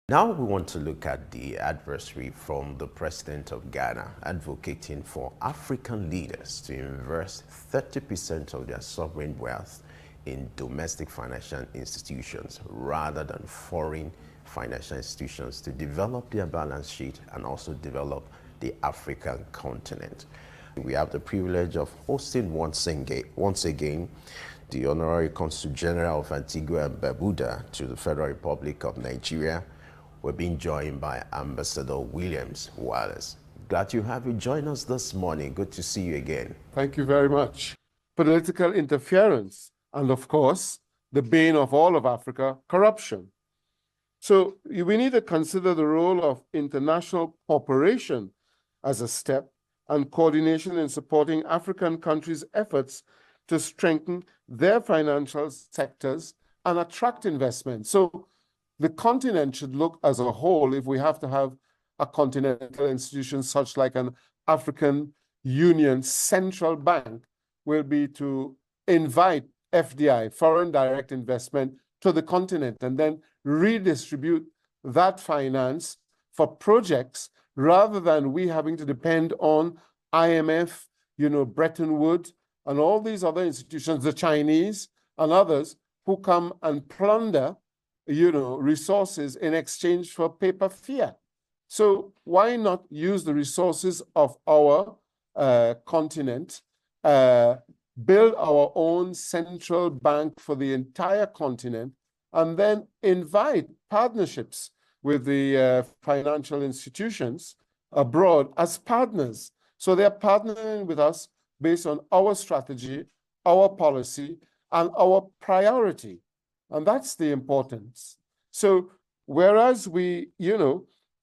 Now we want to look at the adversary from the president of Ghana advocating for African leaders to invest 30% of their sovereign wealth in domestic financial institutions rather than foreign financial institutions to develop their balance sheet and also develop the African continent. We have the privilege of hosting once again the Honorary Consul General of Antigua and Barbuda to the Federal Republic of Nigeria. We're being joined by Ambassador Williams Wallace. Glad to have you join us this morning. Good to see you again. Thank you very much. Political interference, and of course, the bane of all of Africa, corruption. So we need to consider the role of international cooperation as a step and coordination in supporting African countries' efforts to strengthen their financial sectors and attract investment. So the continent should look as a whole. If we have to have a continental institution such like an African Union central bank, will be to invite FDI, foreign direct investment, to the continent and then redistribute that finance for projects rather than we having to depend on IMF, Bretton Woods, and all these other institutions, the Chinese and others who come and plunder resources in exchange for paper fiat. So why not use the resources of our continent, build our own central bank for the entire continent, and then invite partnerships with the financial institutions abroad as partners. So they're partnering with us based on our strategy, our policy, and our priority. And that's the importance. So whereas we,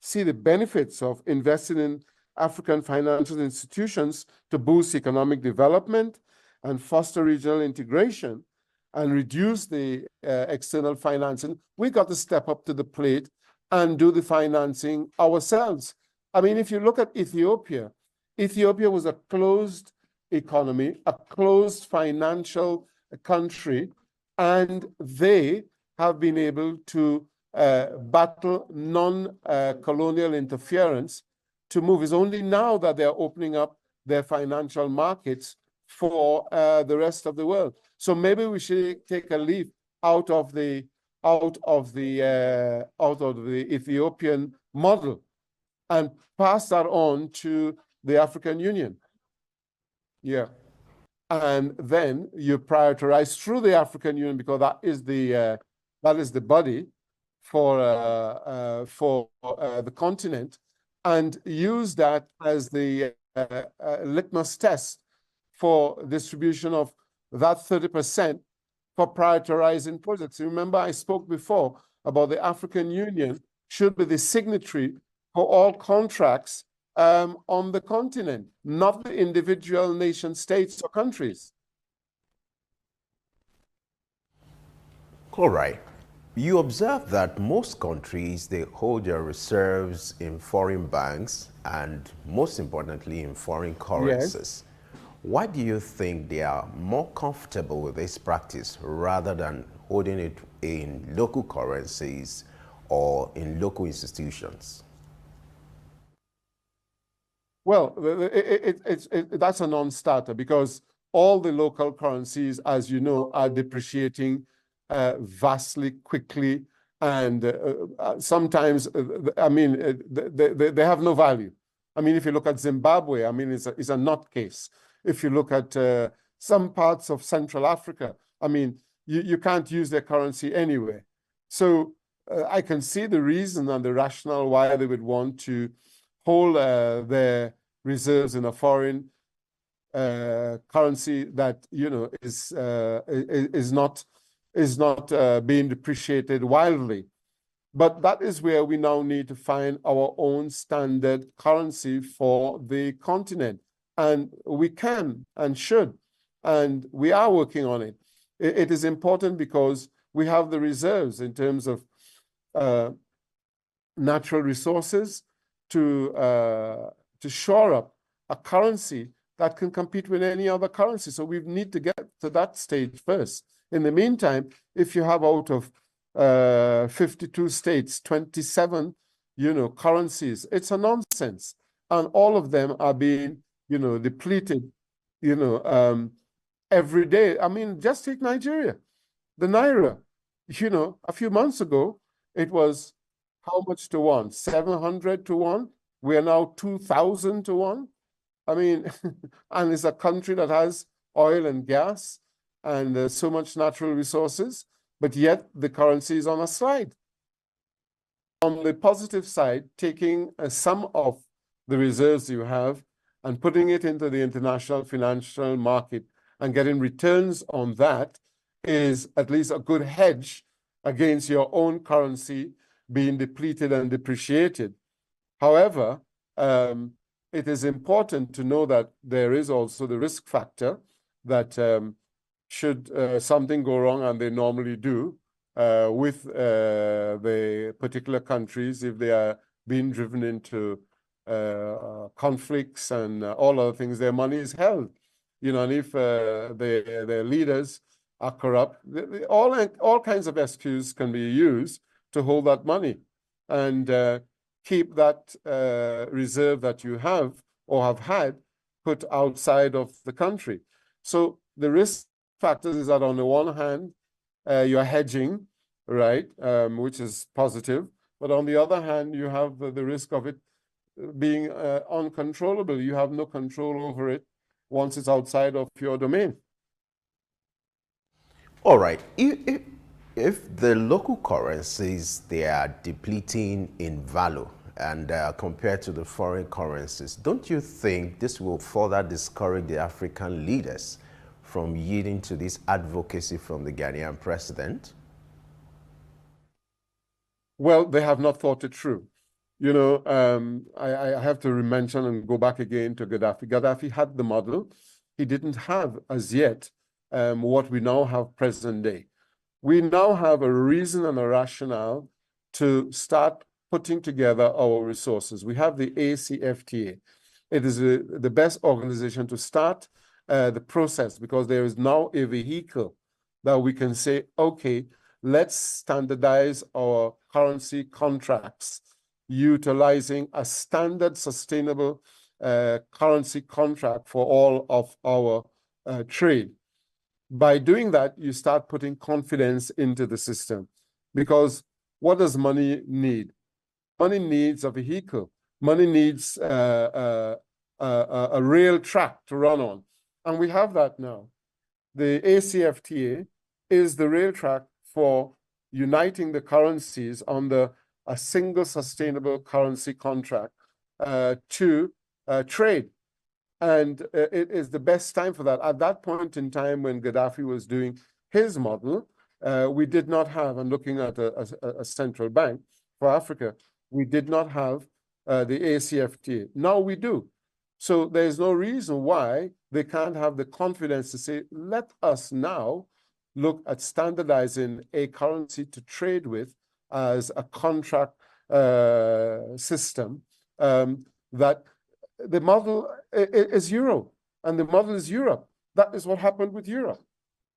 see the benefits of investing in African financial institutions to boost economic development and foster regional integration and reduce the external financing, we got to step up to the plate and do the financing ourselves. I mean, if you look at Ethiopia, Ethiopia was a closed economy, a closed financial country, and they have been able to battle non-colonial interference to move. It's only now that they're opening up their financial markets for the rest of the world. So maybe we should take a leaf out of the Ethiopian model and pass that on to the African Union. Yeah. And then you prioritize through the African Union, because that is the body for the continent, and use that as the litmus test for distribution of that 30% for prioritizing projects. Remember, I spoke before about the African Union should be the signatory for all contracts on the continent, not the individual nation states or countries. All right. You observe that most countries, they hold their reserves in foreign banks and most importantly in foreign currencies. Yes. Why do you think they are more comfortable with this practice rather than holding it in local currencies or in local institutions? Well, that's a non-starter, because all the local currencies, as you know, are depreciating vastly quickly, and sometimes, they have no value. I mean, if you look at Zimbabwe, I mean, it's a nutcase. If you look at some parts of Central Africa, I mean, you can't use their currency anywhere. So I can see the reason and the rationale why they would want to hold their reserves in a foreign currency that is not being depreciated wildly. But that is where we now need to find our own standard currency for the continent, and we can and should, and we are working on it. It is important because we have the reserves in terms of natural resources to shore up a currency that can compete with any other currency. So we need to get to that stage first. In the meantime, if you have out of 52 states, 27, currencies. It's a nonsense. And all of them are being, depleted, every day. I mean, just take Nigeria, the Naira. A few months ago, it was how much to one? 700 to one. We are now 2,000 to one. I mean, and it's a country that has oil and gas and so much natural resources, but yet the currency is on a slide. On the positive side, taking some of the reserves you have and putting it into the international financial market and getting returns on that is at least a good hedge against your own currency being depleted and depreciated. However, it is important to know that there is also the risk factor that should something go wrong, and they normally do, with the particular countries, if they are being driven into conflicts and all other things, their money is held. And if their leaders are corrupt, all kinds of excuses can be used to hold that money and keep that reserve that you have or have had put outside of the country. So the risk factors is that on the one hand, you're hedging, right, which is positive. But on the other hand, you have the risk of it being uncontrollable. You have no control over it once it's outside of your domain. All right. If the local currencies, they are depleting in value and compared to the foreign currencies, don't you think this will further discourage the African leaders from yielding to this advocacy from the Ghanaian president? Well, they have not thought it through. I have to mention and go back again to Gaddafi. Gaddafi had the model. He didn't have, as yet, what we now have present day. We now have a reason and a rationale to start putting together our resources. We have the ACFTA. It is the best organization to start the process, because there is now a vehicle that we can say, okay, let's standardize our currency contracts utilizing a standard sustainable currency contract for all of our trade. By doing that, you start putting confidence into the system, because what does money need? Money needs a vehicle. Money needs a rail track to run on. And we have that now. The ACFTA is the rail track for uniting the currencies under a single sustainable currency contract to trade. And it is the best time for that. At that point in time when Gaddafi was doing his model, we did not have, and looking at a central bank for Africa, we did not have the ACFTA. Now we do. So there's no reason why they can't have the confidence to say, let us now look at standardizing a currency to trade with as a contract system, that the model is Euro, and the model is Europe. That is what happened with Europe.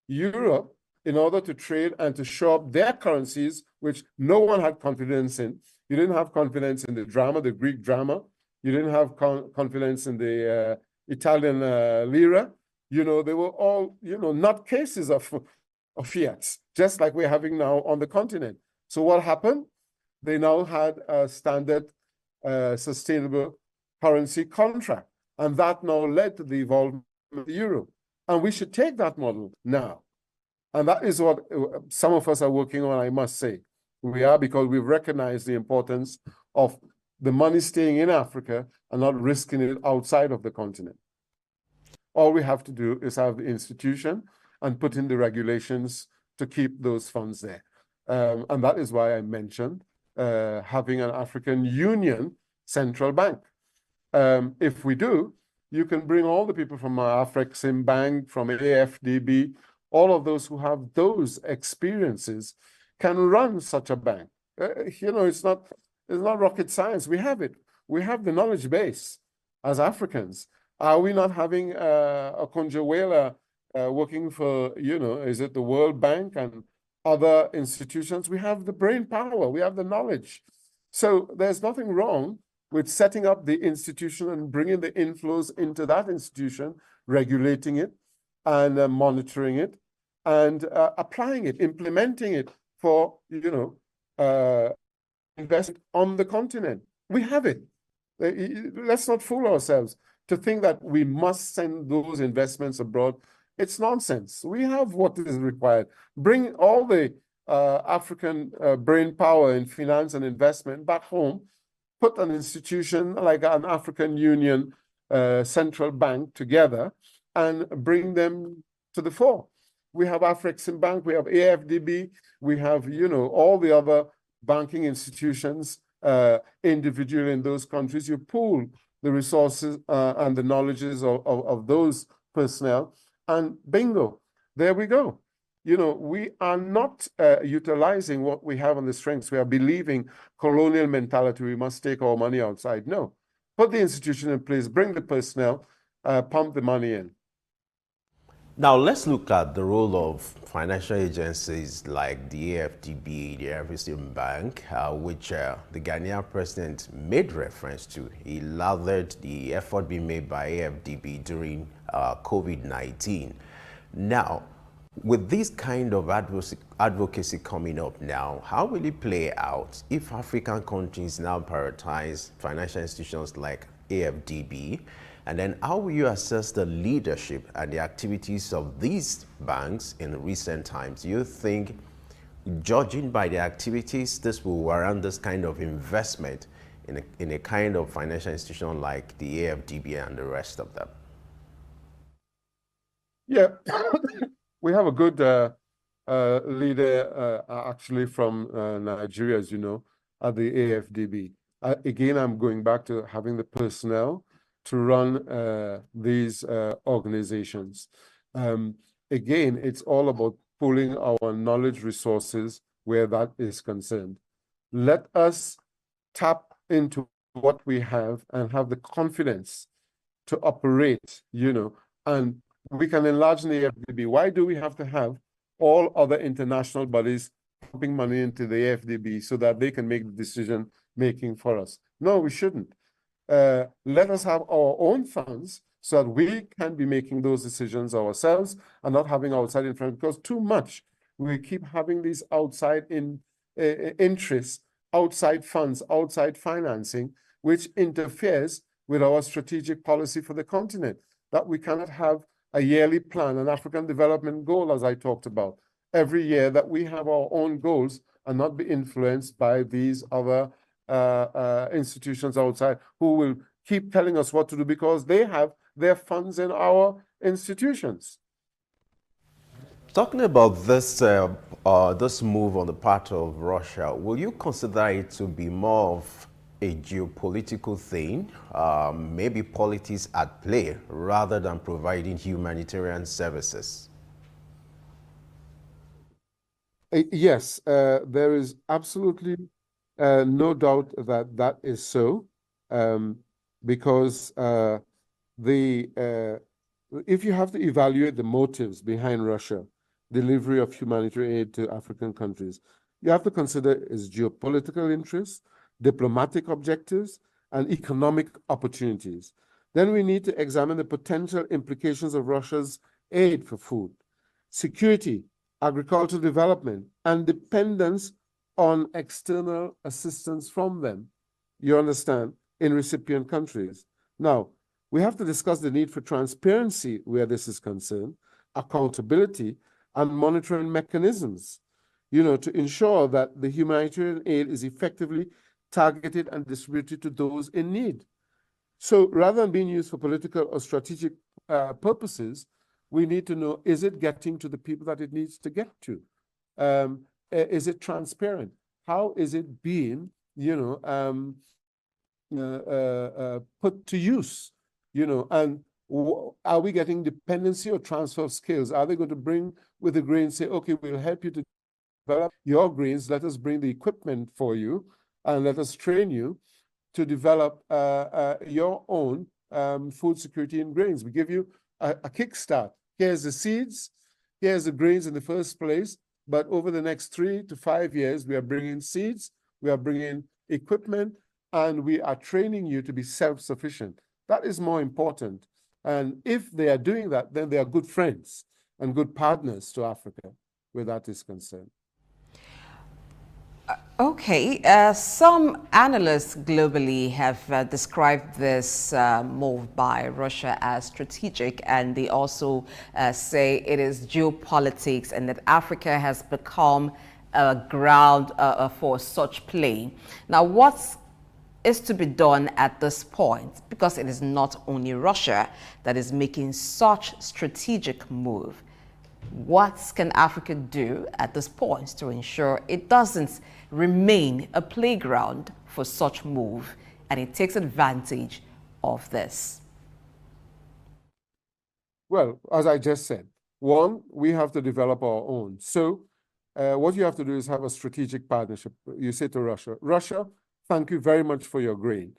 Europe, in order to trade and to show up their currencies, which no one had confidence in. You didn't have confidence in the drama, the Greek drama. You didn't have confidence in the Italian lira. They were all, not cases of fiat, just like we're having now on the continent. So what happened? They now had a standard sustainable currency contract, and that now led to the evolvement of the euro. And we should take that model now. And that is what some of us are working on, I must say. We are, because we've recognized the importance of the money staying in Africa and not risking it outside of the continent. All we have to do is have the institution and put in the regulations to keep those funds there. And that is why I mentioned having an African Union central bank. If we do, you can bring all the people from Afrexim Bank, from AFDB, all of those who have those experiences can run such a bank. It's not rocket science. We have it. We have the knowledge base as Africans. Are we not having a Conjuela working for, is it the World Bank and other institutions, we have the brain power, we have the knowledge. So there's nothing wrong with setting up the institution and bringing the inflows into that institution, regulating it and monitoring it and applying it, implementing it for, investment on the continent. We have it. Let's not fool ourselves to think that we must send those investments abroad. It's nonsense. We have what is required. Bring all the African brain power in finance and investment back home, put an institution like an African Union central bank together and bring them to the fore. We have Afreximbank, we have AFDB, we have, all the other banking institutions individually in those countries. You pool the resources and the knowledges of those personnel, and bingo, there we go. We are not utilizing what we have on the strengths. We are believing colonial mentality, we must take our money outside. No, put the institution in place, bring the personnel, pump the money in. Now, let's look at the role of financial agencies like the AFDB, the Afreximbank, which the Ghanaian president made reference to. He lauded the effort being made by AFDB during COVID-19. Now, with this kind of advocacy coming up now, how will it play out if African countries now prioritize financial institutions like AFDB? And then how will you assess the leadership and the activities of these banks in recent times? Do you think, judging by the activities, this will warrant this kind of investment in a kind of financial institution like the AFDB and the rest of them? Yeah, we have a good leader actually from Nigeria, as you know, at the AFDB. Again, I'm going back to having the personnel to run these organizations. Again, it's all about pooling our knowledge resources where that is concerned. Let us tap into what we have and have the confidence to operate, and we can enlarge the AFDB. Why do we have to have all other international bodies pumping money into the AFDB so that they can make the decision making for us? No, we shouldn't. Let us have our own funds so that we can be making those decisions ourselves and not having outside influence, because too much we keep having these outside interests, outside funds, outside financing, which interferes with our strategic policy for the continent, that we cannot have a yearly plan, an African development goal, as I talked about, every year, that we have our own goals and not be influenced by these other institutions outside who will keep telling us what to do because they have their funds in our institutions. Talking about this move on the part of Russia, will you consider it to be more of a geopolitical thing, maybe politics at play, rather than providing humanitarian services? Yes, there is absolutely no doubt that that is so, because if you have to evaluate the motives behind Russia delivery of humanitarian aid to African countries, you have to consider its geopolitical interests, diplomatic objectives, and economic opportunities. Then we need to examine the potential implications of Russia's aid for food, security, agricultural development, and dependence on external assistance from them, you understand, in recipient countries. Now, we have to discuss the need for transparency where this is concerned, accountability, and monitoring mechanisms, to ensure that the humanitarian aid is effectively targeted and distributed to those in need. So rather than being used for political or strategic purposes, we need to know, is it getting to the people that it needs to get to? Is it transparent? How is it being, put to use? And are we getting dependency or transfer of skills? Are they going to bring with the grains, say, okay, we'll help you to develop your grains, let us bring the equipment for you, and let us train you to develop your own food security in grains. We give you a kickstart. Here's the seeds, here's the grains in the first place, but over the next 3 to 5 years, we are bringing seeds, we are bringing equipment, and we are training you to be self-sufficient. That is more important. And if they are doing that, then they are good friends and good partners to Africa, where that is concerned. Okay, some analysts globally have described this move by Russia as strategic, and they also say it is geopolitics and that Africa has become a ground for such play. Now, what is to be done at this point? Because it is not only Russia that is making such strategic move. What can Africa do at this point to ensure it doesn't remain a playground for such move and it takes advantage of this? Well, as I just said, one, we have to develop our own. So what you have to do is have a strategic partnership. You say to Russia, Russia, thank you very much for your grain.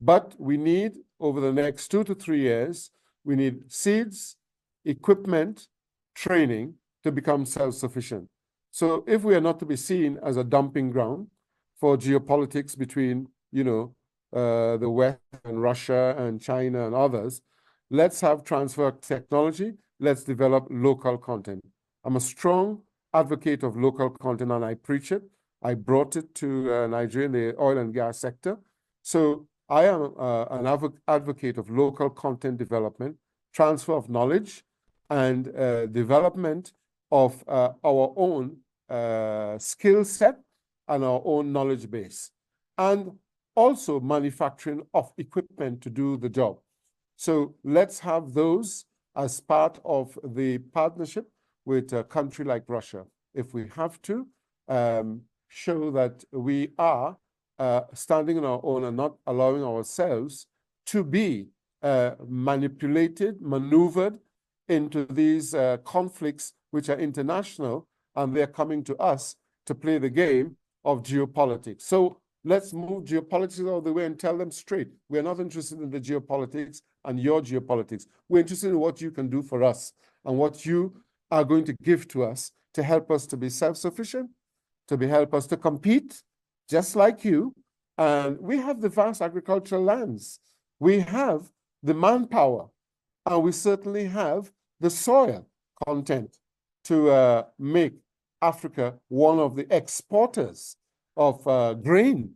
But we need, over the next 2 to 3 years, we need seeds, equipment, training to become self-sufficient. So if we are not to be seen as a dumping ground for geopolitics between, the West and Russia and China and others, let's have transfer of technology. Let's develop local content. I'm a strong advocate of local content, and I preach it. I brought it to Nigeria in the oil and gas sector. So I am an advocate of local content development, transfer of knowledge, and development of our own skill set and our own knowledge base, and also manufacturing of equipment to do the job. So let's have those as part of the partnership with a country like Russia. If we have to, show that we are standing on our own and not allowing ourselves to be manipulated, maneuvered into these conflicts which are international, and they're coming to us to play the game of geopolitics. So let's move geopolitics out of the way and tell them straight, we're not interested in the geopolitics and your geopolitics. We're interested in what you can do for us and what you are going to give to us to help us to be self-sufficient, to help us to compete, just like you. And we have the vast agricultural lands. We have the manpower, and we certainly have the soil content to make Africa one of the exporters of grain,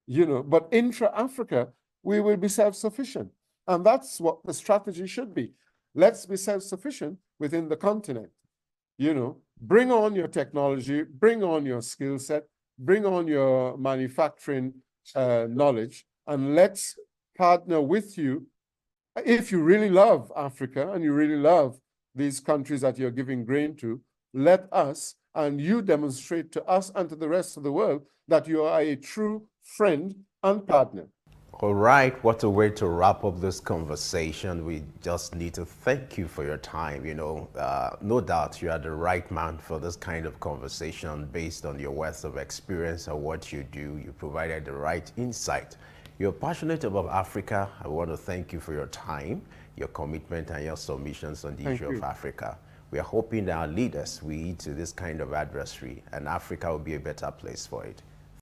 but intra-Africa, we will be self-sufficient. And that's what the strategy should be. Let's be self-sufficient within the continent. Bring on your technology, bring on your skill set, bring on your manufacturing knowledge, and let's partner with you. If you really love Africa and you really love these countries that you're giving grain to, let us and you demonstrate to us and to the rest of the world that you are a true friend and partner. All right, what a way to wrap up this conversation. We just need to thank you for your time. No doubt you are the right man for this kind of conversation based on your wealth of experience and what you do. You provided the right insight. You're passionate about Africa. I want to thank you for your time, your commitment, and your submissions on the issue of Africa. We are hoping that our leaders will lead to this kind of adversary, and Africa will be a better place for it.